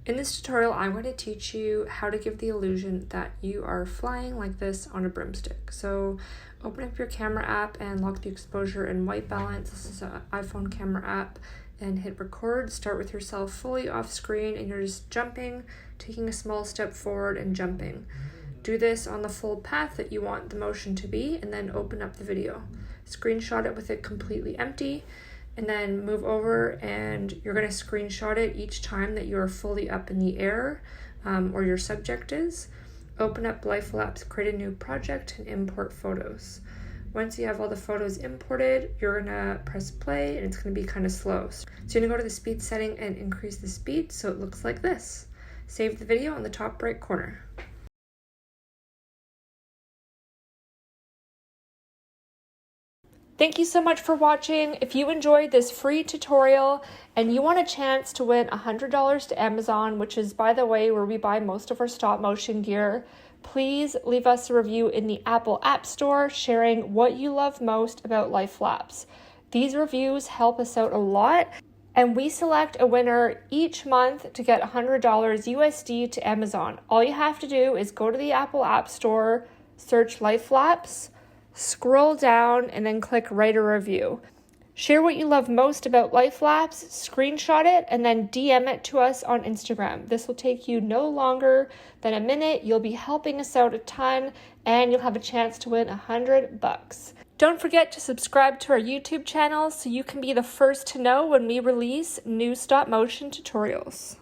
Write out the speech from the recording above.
In this tutorial, I'm going to teach you how to give the illusion that you are flying like this on a broomstick. So open up your camera app and lock the exposure in white balance. This is an iPhone camera app, and hit record. Start with yourself fully off screen and you're just jumping, taking a small step forward and jumping. Do this on the full path that you want the motion to be, and then open up the video. Screenshot it with it completely empty, and then move over, and you're going to screenshot it each time that you're fully up in the air or your subject is. Open up Life Lapse, create a new project, and import photos. Once you have all the photos imported, you're going to press play, and it's going to be kind of slow. So you're going to go to the speed setting and increase the speed so it looks like this. Save the video on the top right corner. Thank you so much for watching. If you enjoyed this free tutorial and you want a chance to win $100 to Amazon, which is, by the way, where we buy most of our stop motion gear, please leave us a review in the Apple App Store sharing what you love most about Life Lapse. These reviews help us out a lot, and we select a winner each month to get $100 USD to Amazon. All you have to do is go to the Apple App Store, search Life Lapse, scroll down, and then click write a review. Share what you love most about Life Lapse, screenshot it, and then DM it to us on Instagram. This will take you no longer than a minute. You'll be helping us out a ton, and you'll have a chance to win $100. Don't forget to subscribe to our YouTube channel so you can be the first to know when we release new stop motion tutorials.